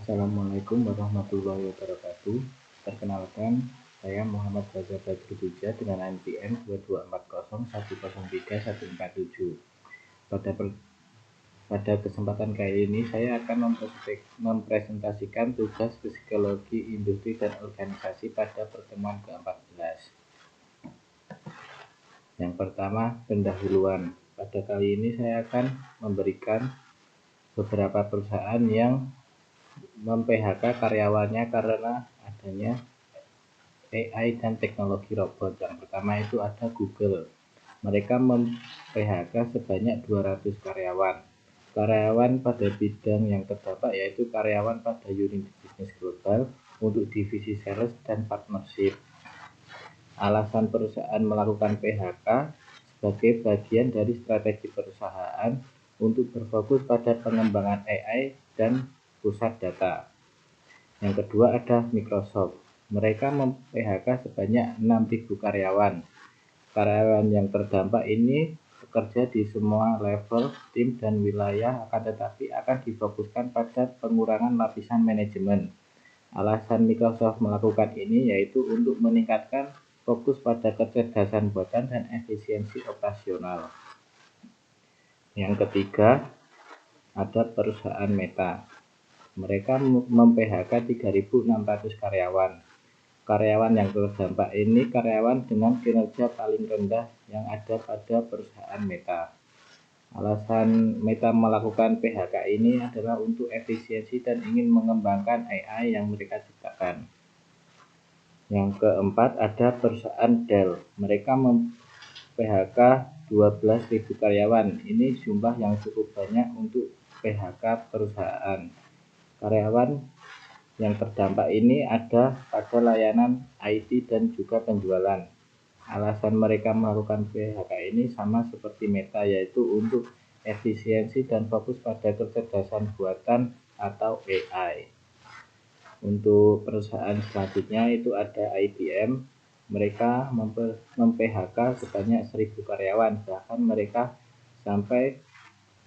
Assalamualaikum warahmatullahi wabarakatuh. Perkenalkan, saya Muhammad Faza Badruddin dengan NPM 224010347. Pada kesempatan kali ini saya akan mempresentasikan tugas psikologi industri dan organisasi pada pertemuan ke-14. Yang pertama, pendahuluan. Pada kali ini saya akan memberikan beberapa perusahaan yang mem-PHK karyawannya karena adanya AI dan teknologi robot. Yang pertama itu ada Google. Mereka mem-PHK sebanyak 200 karyawan. Karyawan pada bidang yang terdampak yaitu karyawan pada unit bisnis global untuk divisi sales dan partnership. Alasan perusahaan melakukan PHK sebagai bagian dari strategi perusahaan untuk berfokus pada pengembangan AI dan pusat data. Yang kedua ada Microsoft. Mereka mem-PHK sebanyak 6.000 karyawan. Karyawan yang terdampak ini bekerja di semua level, tim, dan wilayah, akan tetapi akan difokuskan pada pengurangan lapisan manajemen. Alasan Microsoft melakukan ini yaitu untuk meningkatkan fokus pada kecerdasan buatan dan efisiensi operasional. Yang ketiga ada perusahaan Meta. Mereka mem-PHK 3.600 karyawan. Karyawan yang terdampak ini karyawan dengan kinerja paling rendah yang ada pada perusahaan Meta. Alasan Meta melakukan PHK ini adalah untuk efisiensi dan ingin mengembangkan AI yang mereka ciptakan. Yang keempat ada perusahaan Dell. Mereka mem-PHK 12.000 karyawan. Ini jumlah yang cukup banyak untuk PHK perusahaan. Karyawan yang terdampak ini ada pada layanan IT dan juga penjualan. Alasan mereka melakukan PHK ini sama seperti Meta, yaitu untuk efisiensi dan fokus pada kecerdasan buatan atau AI. Untuk perusahaan selanjutnya itu ada IBM. Mereka mem-PHK sebanyak 1.000 karyawan, bahkan mereka sampai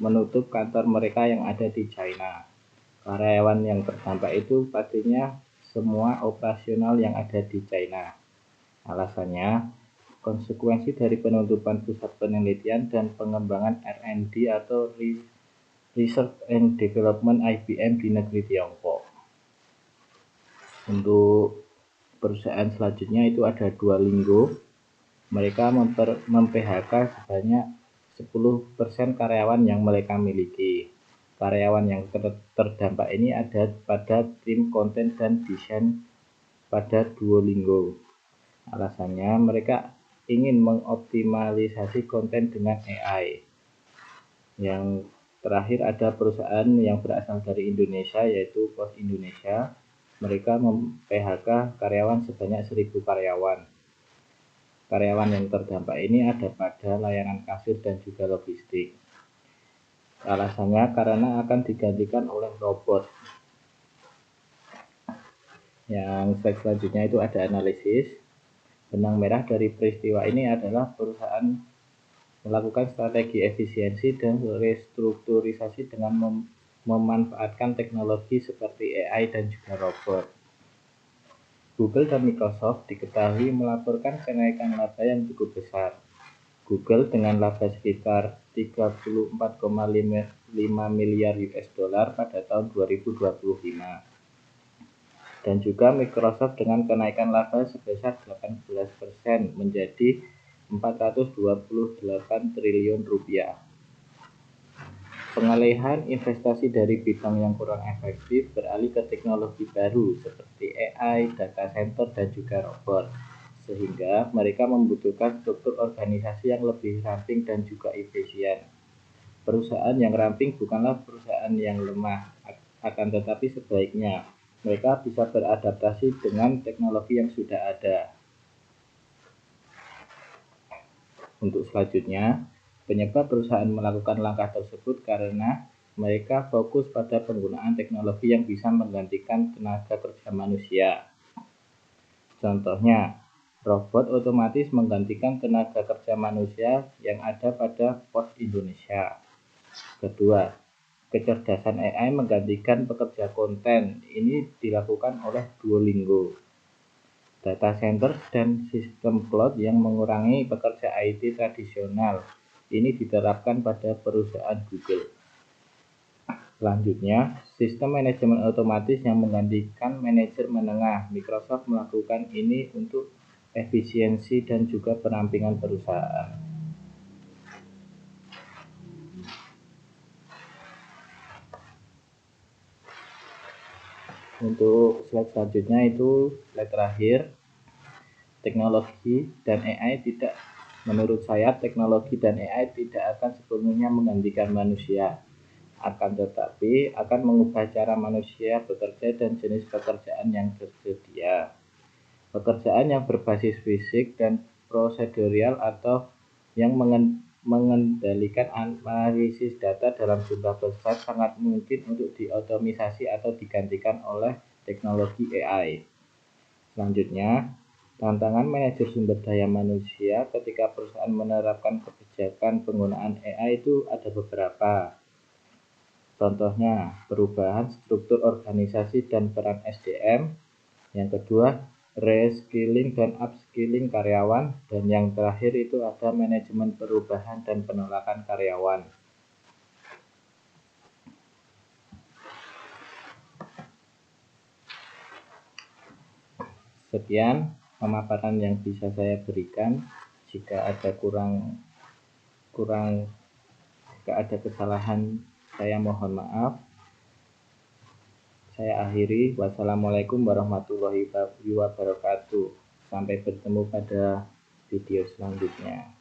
menutup kantor mereka yang ada di China. Karyawan yang terdampak itu pastinya semua operasional yang ada di China. Alasannya, konsekuensi dari penutupan pusat penelitian dan pengembangan R&D atau Research and Development IBM di negeri Tiongkok. Untuk perusahaan selanjutnya itu ada Duolingo. Mereka mem-PHK sebanyak 10% karyawan yang mereka miliki. Karyawan yang terdampak ini ada pada tim konten dan desain pada Duolingo. Alasannya mereka ingin mengoptimalisasi konten dengan AI. Yang terakhir ada perusahaan yang berasal dari Indonesia yaitu Pos Indonesia. Mereka mem-PHK karyawan sebanyak 1.000 karyawan. Karyawan yang terdampak ini ada pada layanan kasir dan juga logistik. Alasannya karena akan digantikan oleh robot. Yang slide selanjutnya itu ada analisis. Benang merah dari peristiwa ini adalah perusahaan melakukan strategi efisiensi dan restrukturisasi dengan memanfaatkan teknologi seperti AI dan juga robot. Google dan Microsoft diketahui melaporkan kenaikan laba yang cukup besar. Google dengan laba sekitar 34,5 miliar US dollar pada tahun 2025. Dan juga Microsoft dengan kenaikan laba sebesar 18% menjadi 428 triliun rupiah. Pengalihan investasi dari bidang yang kurang efektif beralih ke teknologi baru seperti AI, data center, dan juga robot. Sehingga mereka membutuhkan struktur organisasi yang lebih ramping dan juga efisien. Perusahaan yang ramping bukanlah perusahaan yang lemah, akan tetapi sebaiknya mereka bisa beradaptasi dengan teknologi yang sudah ada. Untuk selanjutnya, penyebab perusahaan melakukan langkah tersebut karena mereka fokus pada penggunaan teknologi yang bisa menggantikan tenaga kerja manusia. Contohnya, robot otomatis menggantikan tenaga kerja manusia yang ada pada Pos Indonesia. Kedua, kecerdasan AI menggantikan pekerja konten. Ini dilakukan oleh Duolingo. Data center dan sistem cloud yang mengurangi pekerja IT tradisional. Ini diterapkan pada perusahaan Google. Selanjutnya, sistem manajemen otomatis yang menggantikan manajer menengah. Microsoft melakukan ini untuk efisiensi dan juga perampingan perusahaan. Untuk slide selanjutnya itu slide terakhir, teknologi dan AI tidak, menurut saya teknologi dan AI tidak akan sepenuhnya menggantikan manusia, akan tetapi akan mengubah cara manusia bekerja dan jenis pekerjaan yang tersedia. Pekerjaan yang berbasis fisik dan prosedural atau yang mengendalikan analisis data dalam jumlah besar sangat mungkin untuk diotomisasi atau digantikan oleh teknologi AI. Selanjutnya, tantangan manajer sumber daya manusia ketika perusahaan menerapkan kebijakan penggunaan AI itu ada beberapa. Contohnya, perubahan struktur organisasi dan peran SDM. Yang kedua, reskilling dan upskilling karyawan. Dan yang terakhir itu ada manajemen perubahan dan penolakan karyawan. Sekian pemaparan yang bisa saya berikan. Jika ada jika ada kesalahan, saya mohon maaf. Saya akhiri. Wassalamualaikum warahmatullahi wabarakatuh. Sampai bertemu pada video selanjutnya.